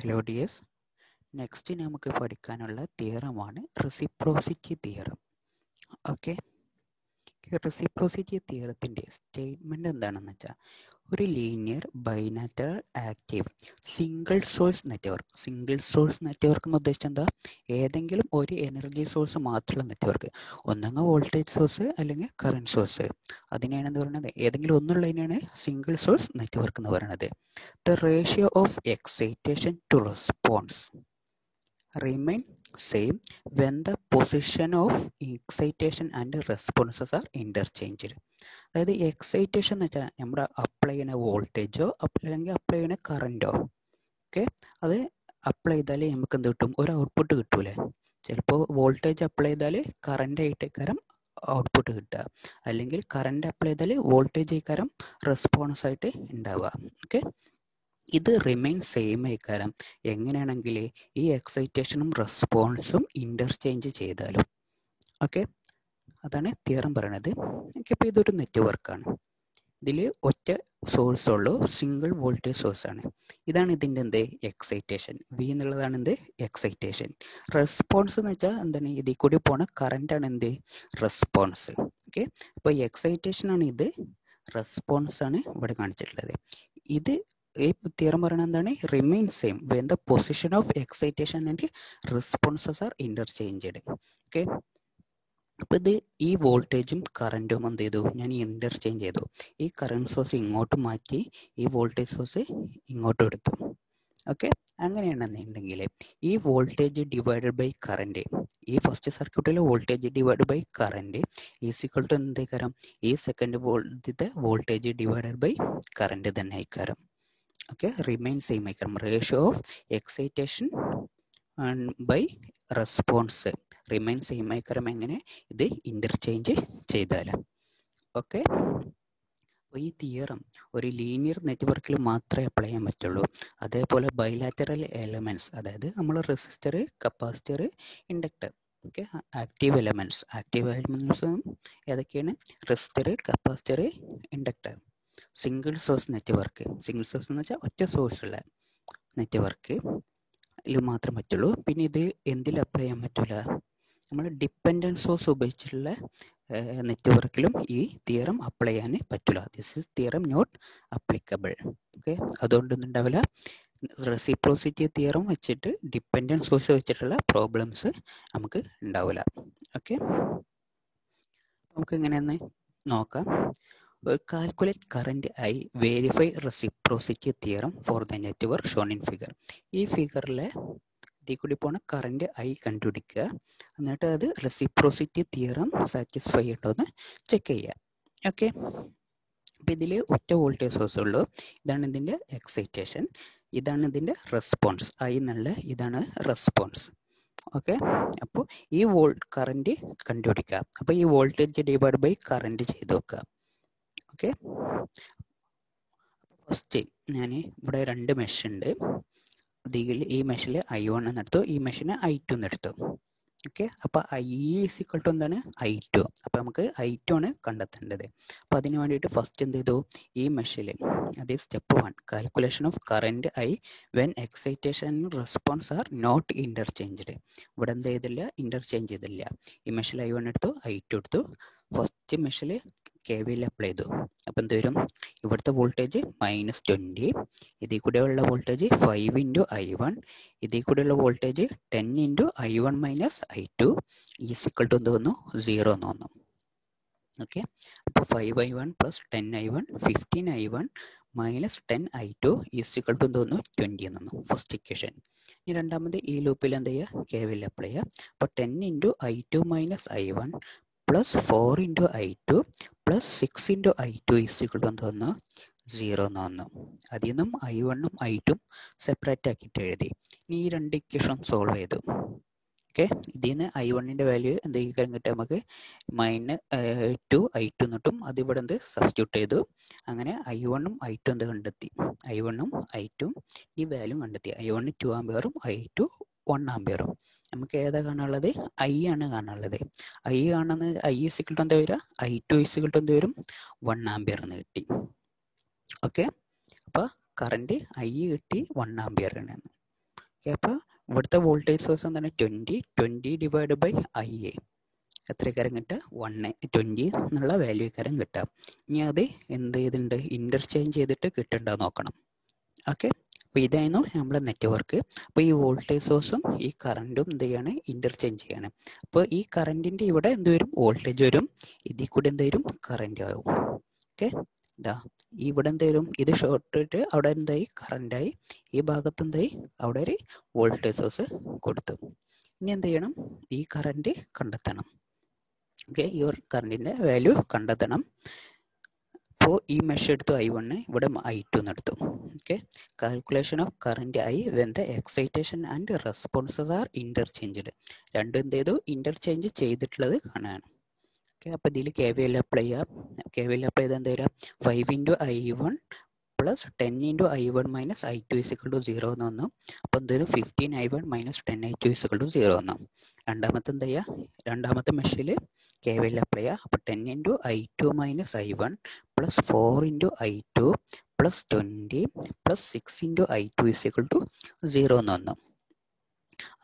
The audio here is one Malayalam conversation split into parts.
ഹലോ ഡിയേഴ്സ്, നെക്സ്റ്റ് നമുക്ക് പഠിക്കാനുള്ള തിയറമാണ് റെസിപ്രോസിറ്റി തിയറം. ഓക്കെ, റെസിപ്രോസിറ്റി തിയറത്തിൻ്റെ സ്റ്റേറ്റ്മെൻറ്റ് എന്താണെന്ന് വെച്ചാൽ, ഒരു linear bilateral active single source network എന്ന് ഉദ്ദേശിച്ചത് എന്താ? ഏതെങ്കിലും ഒരു എനർജി സോഴ്സ് മാത്രമുള്ള നെറ്റ്വർക്ക്, ഒന്നെങ്കിൽ വോൾട്ടേജ് സോഴ്സ് അല്ലെങ്കിൽ കറണ്ട് സോഴ്സ്, അതിനെയാണ് എന്ത് പറയുന്നത്? ഏതെങ്കിലും ഒന്നുള്ളതിനാണ് സിംഗിൾ സോഴ്സ് നെറ്റ്വർക്ക് എന്ന് പറയുന്നത്. The ratio of excitation to response remain same when the position of excitation and responses are interchanged. അതായത് എക്സൈറ്റേഷൻ എന്ന് വെച്ചാൽ നമ്മുടെ അപ്ലൈ ചെയ്യുന്ന വോൾട്ടേജോ അല്ലെങ്കിൽ അപ്ലൈ ചെയ്യുന്ന കറൻറ്റോ, ഓക്കെ, അത് അപ്ലൈ ചെയ്താൽ നമുക്ക് എന്ത് കിട്ടും? ഒരു ഔട്ട്പുട്ട് കിട്ടൂലേ? ചിലപ്പോൾ വോൾട്ടേജ് അപ്ലൈ ചെയ്താൽ കറണ്ട് ആയിട്ട് കരം ഔട്ട്പുട്ട് കിട്ടുക, അല്ലെങ്കിൽ കറണ്ട് അപ്ലൈ ചെയ്താൽ വോൾട്ടേജ് ആയിക്കാരം റെസ്പോൺസ് ആയിട്ട് ഉണ്ടാവുക. ഓക്കെ, ഇത് റിമെയിൻ സെയിം ആയിക്കാരം എങ്ങനെയാണെങ്കിൽ ഈ എക്സൈറ്റേഷനും റെസ്പോൺസും ഇൻ്റർചേഞ്ച് ചെയ്താലും. ഓക്കെ, അതാണ് തിയറം പറയണത്. ഇപ്പോൾ ഇതൊരു നെറ്റ്വർക്കാണ്, ഇതിൽ ഒറ്റ സോഴ്സ് ഉള്ളൂ, സിംഗിൾ വോൾട്ടേജ് സോഴ്സ് ആണ്. ഇതാണ് ഇതിൻ്റെ എന്ത്? എക്സൈറ്റേഷൻ. വി എന്നുള്ളതാണ് എന്ത്? എക്സൈറ്റേഷൻ. റെസ്പോൺസ് എന്ന് വെച്ചാൽ എന്താണ്? ഇതിൽ കൂടി പോണ കറണ്ടാണ് എന്ത്? റെസ്പോൺസ്. ഓക്കെ, അപ്പോൾ എക്സൈറ്റേഷൻ ആണ് ഇത്, റെസ്പോൺസ് ആണ് ഇവിടെ കാണിച്ചിട്ടുള്ളത്. ഇത് ഈ തിയറം പറയുന്നത് എന്താണ്? Remain same when the position of excitation and responses are interchanged. Okay, അപ്പോൾ ഇത് ഈ വോൾട്ടേജും കറൻറ്റും എന്ത് ചെയ്തു? ഞാൻ ഇന്റർചേഞ്ച് ചെയ്തു. ഈ കറണ്ട് സോഴ്സ് ഇങ്ങോട്ട് മാറ്റി, ഈ വോൾട്ടേജ് സോഴ്സ് ഇങ്ങോട്ടും എടുത്തു. ഓക്കെ, അങ്ങനെയാണെന്നുണ്ടെങ്കിൽ ഈ വോൾട്ടേജ് ഡിവൈഡഡ് ബൈ കറൻറ്റ്, ഈ ഫസ്റ്റ് സർക്യൂട്ടിലെ voltage divide by current is equal to എന്തേക്കാരം? ഈ second voltage divided by current തന്നെ ആയിക്കാരം. ഓക്കെ, റിമെയിൻ സെയിം ആയിക്കാരം. Ratio of excitation by response remain same ആയിക്കാരം. എങ്ങനെ? ഇത് ഇന്റർചേഞ്ച് ചെയ്താൽ. ഓക്കെ, അപ്പോൾ ഈ തിയറം ഒരു ലീനിയർ നെറ്റ്വർക്കിൽ മാത്രമേ അപ്ലൈ ചെയ്യാൻ പറ്റുള്ളൂ. അതേപോലെ ബൈലാറ്ററൽ എലമെന്റ്സ്, അതായത് നമ്മൾ resistor, capacitor, inductor, okay, active എലമെന്റ്സും ഏതൊക്കെയാണ്? Resistor, capacitor, inductor. Single source network എന്ന് വെച്ചാൽ ഒറ്റ സോഴ്സ് ഉള്ള നെറ്റ്വർക്ക് മാത്രം പറ്റുള്ളൂ. പിന്നെ ഇത് എന്തിൽ അപ്ലൈ ചെയ്യാൻ പറ്റില്ല? നമ്മൾ ഡിപ്പെൻഡൻറ്റ് സോഴ്സ് ഉപയോഗിച്ചിട്ടുള്ള നെറ്റ്വർക്കിലും ഈ തിയറം അപ്ലൈ ചെയ്യാൻ പറ്റില്ല. This is theorem not applicable. Okay, അതുകൊണ്ടൊന്നും ഉണ്ടാവില്ല. റെസിപ്രോസിറ്റി തിയറം വെച്ചിട്ട് ഡിപ്പെൻഡൻറ്റ് സോഴ്സ് വെച്ചിട്ടുള്ള പ്രോബ്ലംസ് നമുക്ക് ഉണ്ടാവില്ല. ഓക്കെ, നമുക്ക് എങ്ങനെയെന്ന് നോക്കാം. Calculate current I, verify reciprocity theorem for the network shown in figure. ഈ ഫിഗറിലെ ഇതിൽ കൂടി പോണ കറണ്ട് ഐ കണ്ടുപിടിക്കുക, എന്നിട്ട് അത് റെസിപ്രോസിറ്റി തിയറം സാറ്റിസ്ഫൈ ഉണ്ടോ എന്ന് ചെക്ക് ചെയ്യുക. ഓക്കെ, അപ്പം ഇതിൽ ഒറ്റ വോൾട്ടേജ് സോഴ്സ് ഉള്ളൂ. ഇതാണ് ഇതിൻ്റെ എക്സൈറ്റേഷൻ, ഇതാണ് ഇതിൻ്റെ റെസ്പോൺസ്. ഐ എന്നുള്ള ഇതാണ് റെസ്പോൺസ്. ഓക്കെ, അപ്പോൾ ഈ കറണ്ട് കണ്ടുപിടിക്കുക. അപ്പോൾ ഈ വോൾട്ടേജ് ഡിവൈഡ് ബൈ കറണ്ട് ചെയ്ത് വെക്കുക. ഓക്കെ, ഫസ്റ്റ് ഞാൻ ഇവിടെ രണ്ട് മെഷ് ഉണ്ട്. ഇതിൽ ഈ മെഷിൽ I1 എന്നെടുത്തു, ഈ മെഷിന് I2 എന്നെടുത്തു. ഓക്കെ, അപ്പോൾ I ഈസ് ഈക്വൽ ടു എന്താണ്? I2. അപ്പോൾ നമുക്ക് I2 ആണ് കണ്ടെത്തേണ്ടത്. അപ്പോൾ അതിന് വേണ്ടിയിട്ട് ഫസ്റ്റ് എന്ത് ചെയ്തു? ഈ മെഷിൽ, അത് step 1, calculation of current I when excitation response are not interchanged. ഇവിടെ എന്ത് ചെയ്തില്ല? ഇന്റർചേഞ്ച് ചെയ്തില്ല. ഈ മെഷിൽ I1 എടുത്തു, I2 എടുത്തു. ഫസ്റ്റ് മെഷിൽ KVL അപ്ലൈ ചെയ്തു. അപ്പം എന്ത് വരും? ഇവിടുത്തെ വോൾട്ടേജ് -20, ഇതിൽ കൂടെയുള്ള വോൾട്ടേജ് 5 × I1, ഇതിൽ കൂടെയുള്ള voltage 10 × I1 - I2 is equal to എന്ത് വന്നു? 0 എന്ന് വന്നു. ഓക്കെ, അപ്പോൾ 5I1 + 10I1 15I1 - 10I2 is equal to എന്ത് വന്നു? 20 എന്ന് വന്നു. First equation. ഇനി രണ്ടാമത് ഈ ലൂപ്പിൽ എന്ത് ചെയ്യുക? KVL അപ്ലൈ ചെയ്യുക. അപ്പോൾ 10 × I2 - I1 +4 × I2 +6 × I2 is equal to എന്ത് വന്നു? 0 എന്ന് വന്നു. അതിൽ നിന്നും I1 ഉം I2 ഉം സെപ്പറേറ്റ് ആക്കിയിട്ട് എഴുതി. ഇനി ഈ രണ്ട് ഇക്വേഷൻ സോൾവ് ചെയ്തു. ഓക്കെ, ഇതിൽ നിന്ന് I1ൻ്റെ വാല്യൂ എന്തെങ്കിലും കിട്ടും? നമുക്ക് -2 I2 എന്ന് കിട്ടും. അതിവിടെ എന്ത് സബ്സ്റ്റിറ്റ്യൂട്ട് ചെയ്തു. അങ്ങനെ I1 ഉം I2 എന്ത് കണ്ടെത്തി? I1 ഉം I2 ഉം ഈ വാല്യൂ കണ്ടെത്തി. I1 2 ആംപിയറും I2 1 ആംപിയറും. നമുക്ക് ഏതാ കാണാനുള്ളത്? I ആണ് കാണാനുള്ളത്. I കാണുന്നത് I ഈസ് ഈക്വൽ ടു എന്താ വരിക? I2 ഈസ് ഈക്വൽ ടു എന്ത് വരും? 1 ആംപിയർ എന്ന് കിട്ടി. ഓക്കെ, അപ്പോൾ കറണ്ട് I കിട്ടി 1 ആംപിയർ ആണ്. അപ്പോൾ ഇവിടുത്തെ വോൾട്ടേജ് സോഴ്സ് എന്താണ് 20 ഡിവൈഡ് ബൈ IA എത്ര കാര്യം കിട്ടുക 20 എന്നുള്ള വാല്യൂ കാര്യം കിട്ടുക. ഇനി അത് എന്ത് ചെയ്തിട്ടുണ്ട് ഇന്റർചേഞ്ച് ചെയ്തിട്ട് കിട്ടേണ്ടത് നോക്കണം. ഓക്കെ, അപ്പോൾ ഇതായിരുന്നു നമ്മുടെ നെറ്റ്വർക്ക്. അപ്പോൾ ഈ വോൾട്ടേജ് സോഴ്സും ഈ കറണ്ടും എന്ത് ചെയ്യാണ് ഇന്റർചേഞ്ച് ചെയ്യാണ്. അപ്പോൾ ഈ കറണ്ടിന്റെ ഇവിടെ എന്ത് വരും വോൾട്ടേജ് വരും, ഇതിൽ കൂടെ എന്ത് വരും കറണ്ട് ആവും. ഓക്കെ, ഇതാ ഇവിടെ എന്ത് വരും ഇത് ഷോർട്ട് ഇട്ട് അവിടെ എന്തായി കറണ്ടായി, ഈ ഭാഗത്ത് എന്തായി അവിടെ ഒരു വോൾട്ടേജ് സോഴ്സ് കൊടുത്തു. ഇനി എന്ത് ചെയ്യണം ഈ കറണ്ട് കണ്ടെത്തണം. ഓക്കെ, ഈ ഒരു കറണ്ടിന്റെ വാല്യൂ കണ്ടെത്തണം. അപ്പോൾ ഈ മെഷർ എടുത്തു I1, ഇവിടെ I2 എന്നെടുത്തു. Okay, calculation of current I when the excitation and responses are interchanged. രണ്ടും എന്ത് ചെയ്തു ഇന്റർചേഞ്ച് ചെയ്തിട്ടുള്ളത് കാണാണ്. ഓക്കെ, അപ്പോൾ ഇതിൽ KVL അപ്ലൈ ചെയ്യാം. KVL അപ്ലൈ ചെയ്താൽ എന്താ വരിക 5 × I1 plus 10 × I1 minus I2 0 എന്ന് വന്നു. അപ്പോൾ എന്തൊരു 15 I1 മൈനസ് 10 I2 0 വന്നു. രണ്ടാമത്തെ എന്താ ചെയ്യുക രണ്ടാമത്തെ മെഷീനിൽ KVL അപ്ലൈ ചെയ്യുക. അപ്പോൾ 10 × I2 minus I1 plus 4 × I2 plus 20 plus 6 × I2 0 എന്ന് വന്നു.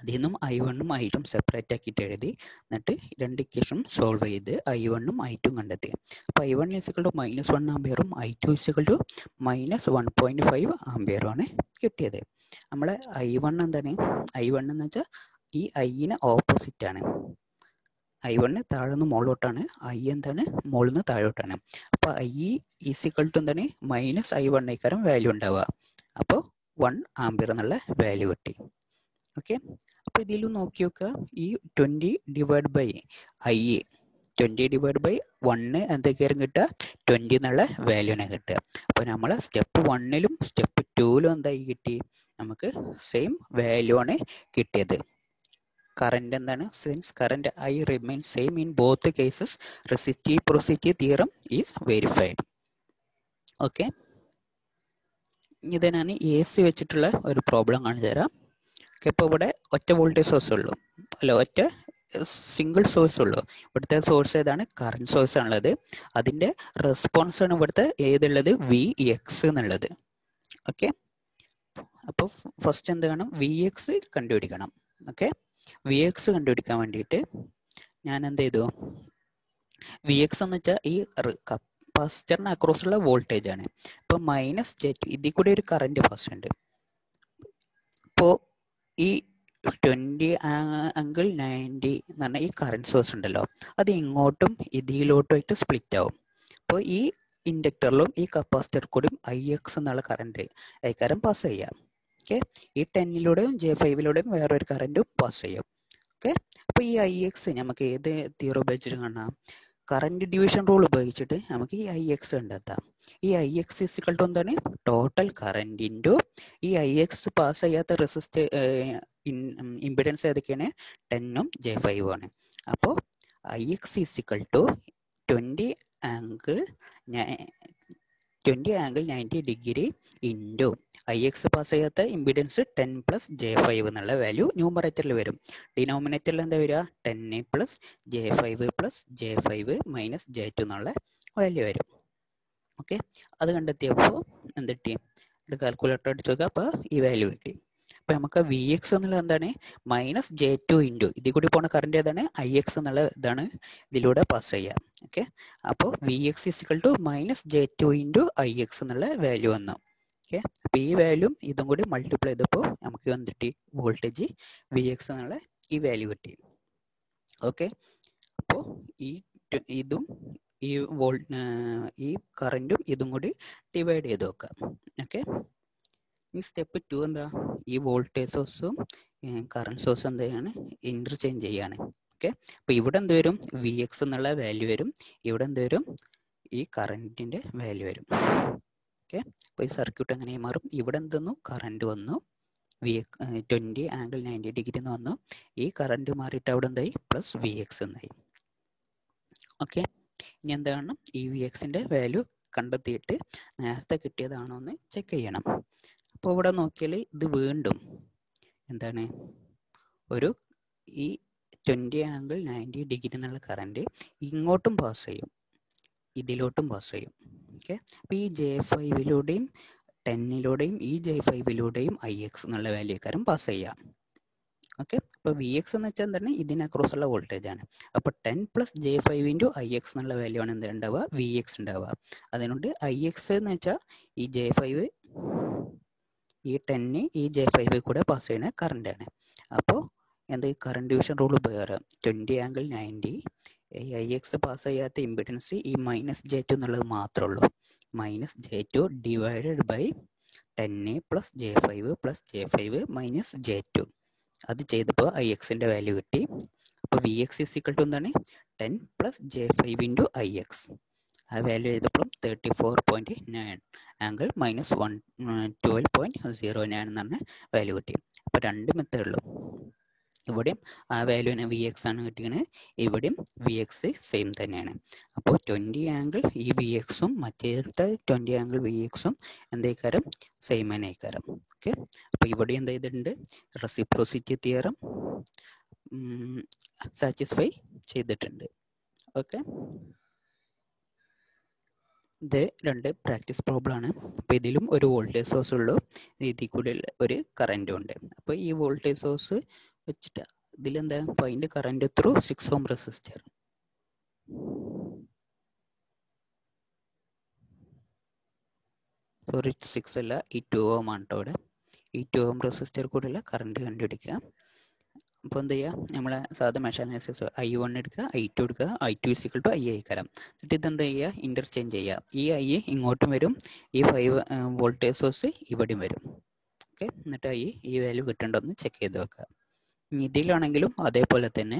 അതിൽ നിന്നും I1 ഉം I2 ഉം സെപ്പറേറ്റ് ആക്കിയിട്ട് എഴുതി, എന്നിട്ട് രണ്ട് ഇക്വേഷൻ സോൾവ് ചെയ്ത് I1 ഉം I2 ഉം കണ്ടെത്തി. അപ്പോൾ I1 -1 ആംപിയറും I2 -1.5 ആംപിയറുമാണ് കിട്ടിയത്. നമ്മളെ I1 എന്താണ് I1 എന്ന് വെച്ചാൽ ഈ Iന് ഓപ്പോസിറ്റ് ആണ്. I1 താഴെ നിന്ന് മുകളിലോട്ടാണ്, I എന്താണ് മുകളിൽ നിന്ന് താഴോട്ടാണ്. അപ്പോൾ I എന്താണ് -I1 ആയിക്കാരം വാല്യൂ ഉണ്ടാവുക. അപ്പോൾ 1 ആംപിയർ എന്നുള്ള വാല്യൂ കിട്ടി. ഓക്കെ, അപ്പോൾ ഇതിൽ നോക്കി നോക്കുക ഈ 20 divide by IA 20 divide by 1 എന്തൊക്കെയായിരുന്നു കിട്ടുക 20 എന്നുള്ള വാല്യൂനെ കിട്ടുക. അപ്പോൾ നമ്മൾ സ്റ്റെപ്പ് 1ലും സ്റ്റെപ്പ് 2ലും എന്തായി കിട്ടി നമുക്ക് സെയിം വാല്യൂ ആണ് കിട്ടിയത്. കറന്റ് എന്താണ് since current I remain same in both cases reciprocity theorem is verified. Okay, ഇത് ഞാൻ AC വെച്ചിട്ടുള്ള ഒരു പ്രോബ്ലം കാണിച്ചു തരാം. ഇപ്പോൾ ഇവിടെ ഒറ്റ വോൾട്ടേജ് സോഴ്സ് ഉള്ളൂ, അല്ല ഒറ്റ സിംഗിൾ സോഴ്സ് ഉള്ളൂ. ഇവിടുത്തെ സോഴ്സ് ഏതാണ് കറണ്ട് സോഴ്സ് ആണുള്ളത്. അതിൻ്റെ റെസ്പോൺസ് ആണ് ഇവിടുത്തെ ഏതുള്ളത് Vx എന്നുള്ളത്. ഓക്കെ, അപ്പോൾ ഫസ്റ്റ് എന്ത് വേണം Vx കണ്ടുപിടിക്കണം. ഓക്കെ, Vx കണ്ടുപിടിക്കാൻ വേണ്ടിയിട്ട് ഞാൻ എന്ത് ചെയ്തു Vx എന്ന് വെച്ചാൽ ഈ കപ്പാസിറ്ററിന് അക്രോസ് ഉള്ള വോൾട്ടേജ് ആണ്. ഇപ്പോൾ -J2 ഇതിൽ കൂടെ ഒരു കറന്റ് പാസ് ഉണ്ട്. ഇപ്പോൾ ഈ 20 ആംഗിൾ 90 എന്ന് പറഞ്ഞാൽ ഈ കറണ്ട് സോഴ്സ് ഉണ്ടല്ലോ അത് ഇങ്ങോട്ടും ഇതിലോട്ടുമായിട്ട് സ്പ്ലിറ്റ് ആവും. അപ്പോൾ ഈ ഇൻഡക്ടറിലും ഈ കപ്പാസിറ്റർ കൂടിയും Ix എന്നുള്ള കറണ്ട് കരം പാസ് ചെയ്യാം. ഓക്കെ, ഈ 10ലൂടെയും J5ലൂടെയും വേറൊരു കറണ്ടും പാസ് ചെയ്യും. ഓക്കെ, അപ്പോൾ ഈ Ix നമുക്ക് ഏത് തിയറി ഉപയോഗിച്ചിട്ട് കാണാം കറന്റ് ഡിവിഷൻ റൂൾ ഉപയോഗിച്ചിട്ട് നമുക്ക് ഈ Ix കണ്ടെത്താം. ഈ Ix എന്താണ് ടോട്ടൽ കറന്റ് ഇൻറ്റു ഈ Ix പാസ് ചെയ്യാത്ത ഇമ്പിഡൻസ് ഏതൊക്കെയാണ് 10ഉം J5ഉം ആണ്. അപ്പോൾ Ix 20 angle 90 degree into Ix pass ചെയ്യാത്ത ഇമ്പിഡൻസ് 10 പ്ലസ് J5 എന്നുള്ള വാല്യൂ ന്യൂമറേറ്ററിൽ വരും. ഡിനോമിനേറ്ററിൽ എന്താ വരിക 10 plus J5 plus J5 minus J2 എന്നുള്ള വാല്യൂ വരും. ഓക്കെ, അത് കണ്ടെത്തിയപ്പോൾ എന്ത് കിട്ടി ഇത് കാൽക്കുലേറ്റർ അടിച്ചു നോക്കുക. അപ്പോൾ ഈ വാല്യൂ കിട്ടി. അപ്പോൾ നമുക്ക് Vx എന്നുള്ളത് എന്താണ് -J2 ഇൻറ്റു ഇതിൽ കൂടി പോണ കറണ്ട് ഏതാണ് Ix എന്നുള്ള ഇതാണ് ഇതിലൂടെ പാസ് ചെയ്യുക. ഓക്കെ, അപ്പോൾ Vx -J2 ഇൻറ്റു Ix എന്നുള്ള വാല്യൂ വന്നു. ഓക്കെ, അപ്പോൾ ഈ വാല്യൂ ഇതും കൂടി മൾട്ടിപ്ലൈ ചെയ്തപ്പോൾ നമുക്ക് വന്നിട്ട് വോൾട്ടേജ് Vx എന്നുള്ള ഈ വാല്യൂ കിട്ടി. ഓക്കെ, അപ്പോൾ ഇതും ഈ കറന്റും ഇതും കൂടി ഡിവൈഡ് ചെയ്ത് നോക്കാം. ഓക്കെ, ഈ സ്റ്റെപ്പ് 2 എന്താ ഈ വോൾട്ടേജ് സോഴ്സും കറണ്ട് സോഴ്സും എന്താണ് ഇന്റർചേഞ്ച് ചെയ്യാണ്. ഓക്കെ, അപ്പോൾ ഇവിടെ എന്ത് വരും Vx എന്നുള്ള വാല്യൂ വരും, ഇവിടെ എന്ത് വരും ഈ കറന്റിന്റെ വാല്യൂ വരും. ഓക്കെ, അപ്പോൾ ഈ സർക്യൂട്ട് എങ്ങനെ മാറും ഇവിടെ എന്തെന്നു കറണ്ട് വന്നു 20 ആംഗിൾ 90 ഡിഗ്രി എന്ന് വന്നു, ഈ കറണ്ട് മാറിയിട്ട് അവിടെ എന്തായി പ്ലസ് Vx എന്നായി. ഓക്കെ, ഇനി എന്താണ് ഈ Vxന്റെ വാല്യൂ കണ്ടെത്തിയിട്ട് നേരത്തെ കിട്ടിയതാണോ എന്ന് ചെക്ക് ചെയ്യണം. അപ്പോൾ ഇവിടെ നോക്കിയാൽ ഇത് വീണ്ടും എന്താണ് ഒരു ഈ 20 ആംഗിൾ 90 ഡിഗ്രി എന്നുള്ള കറണ്ട് ഇങ്ങോട്ടും പാസ് ചെയ്യും ഇതിലോട്ടും പാസ് ചെയ്യും. ഓക്കെ, അപ്പോൾ ഈ J5ലൂടെയും 10ലൂടെയും ഈ J5ലൂടെയും IX എന്നുള്ള വാല്യൂ കാരം പാസ് ചെയ്യാം. ഓക്കെ, അപ്പോൾ VX എന്ന് വെച്ചാൽ എന്താണ്, ഇതിന് അക്രോസ് ഉള്ള വോൾട്ടേജ് ആണ്. അപ്പോൾ 10 + J5 × IX എന്നുള്ള വാല്യൂ ആണ് എന്ത് ഉണ്ടാവുക, VX ഉണ്ടാവുക. അതുകൊണ്ട് IX എന്ന് വെച്ചാൽ ഈ J5, ഈ 10 ഈ J5 കൂടെ പാസ് ചെയ്യുന്ന കറണ്ട് ആണ്. അപ്പോൾ എന്ത്, കറണ്ട് ഡിവിഷൻ റൂൾ ഉപകാരം 20∠90. ഈ IX പാസ് ചെയ്യാത്ത ഇമ്പിഡൻസ് ഈ -J2 എന്നുള്ളത് മാത്രമേ ഉള്ളൂ. -J2 divided by 10 + J5 + J5 - J2. അത് ചെയ്തപ്പോൾ IXന്റെ വാല്യൂ കിട്ടി. അപ്പോൾ VX = എന്താണ്, 10 + J5 × IX. ആ വാല്യൂ ചെയ്തപ്പോൾ 34.9 ആംഗിൾ -112.09 എന്നാണ് വാല്യൂ കിട്ടി. അപ്പോൾ രണ്ട് മെത്തേഡിലും ഇവിടെയും ആ വാല്യൂവിന് VX ആണ് കിട്ടിയത്, ഇവിടെയും VX സെയിം തന്നെയാണ്. അപ്പോൾ 20 ഈ VX-ഉം മറ്റേത്തെ 20 VX-ഉം എന്തായിക്കാരം, സെയിം തന്നെ ആയിക്കാരം. ഓക്കെ, അപ്പോൾ ഇവിടെ എന്ത് ചെയ്തിട്ടുണ്ട്, റെസിപ്രോസിറ്റി തിയറം സാറ്റിസ്ഫൈ ചെയ്തിട്ടുണ്ട്. ഓക്കെ, ഇത് രണ്ട് പ്രാക്ടീസ് പ്രോബ്ലം ആണ്. അപ്പോൾ ഇതിലും ഒരു വോൾട്ടേജ് സോഴ്സ് ഉള്ളൂ, ഇതിൽ കൂടെ ഒരു കറൻറ്റും ഉണ്ട്. അപ്പോൾ ഈ വോൾട്ടേജ് സോഴ്സ് വെച്ചിട്ട് ഇതിലെന്താ, find current through 6 ohm resistor. Sorry, 6 അല്ല, ഈ 2 ohm ആണ് കേട്ടോ. ഇവിടെ ഈ 2 ohm റെസിസ്റ്റർ കൂടെയുള്ള കറണ്ട് കണ്ടുപിടിക്കുക. അപ്പോൾ എന്ത് ചെയ്യുക, നമ്മളെ സാധാ മെഷ് അനാലിസിസ് I1 എടുക്കുക, I2 എടുക്കുക, I2 = I ആയിക്കാരം. എന്നിട്ട് ഇതെന്താ ചെയ്യുക, ഇൻ്റർചേഞ്ച് ചെയ്യുക. ഈ I ഇങ്ങോട്ടും വരും, ഈ 5 വോൾട്ടേജ് സോഴ്സ് ഇവിടെയും വരും. ഓക്കെ, എന്നിട്ട് ഈ വാല്യൂ കിട്ടേണ്ടോ എന്ന് ചെക്ക് ചെയ്ത് വെക്കുക. ഇതിലാണെങ്കിലും അതേപോലെ തന്നെ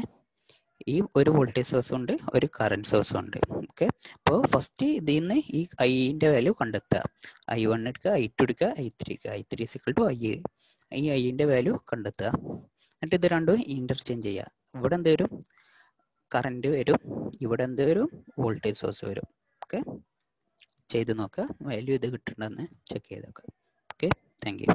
ഈ ഒരു വോൾട്ടേജ് സോഴ്സും ഉണ്ട്, ഒരു കറണ്ട് സോഴ്സും ഉണ്ട്. ഓക്കെ, അപ്പോൾ ഫസ്റ്റ് ഇതിൽ നിന്ന് ഈ I-ൻ്റെ വാല്യൂ കണ്ടെത്തുക. I1 എടുക്കുക, I2 എടുക്കുക, I3 എടുക്കുക. I3 = I. ഈ I-ൻ്റെ വാല്യൂ കണ്ടെത്തുക. എന്നിട്ട് ഇത് രണ്ടും ഇൻ്റർചേഞ്ച് ചെയ്യുക. ഇവിടെ എന്ത് വരും, കറണ്ട് വരും, ഇവിടെ എന്ത് വരും, വോൾട്ടേജ് സോഴ്സ് വരും. ഓക്കെ, ചെയ്ത് നോക്കുക, വാല്യൂ ഇത് കിട്ടണമെന്ന് ചെക്ക് ചെയ്ത് നോക്കുക. Okay, thank you.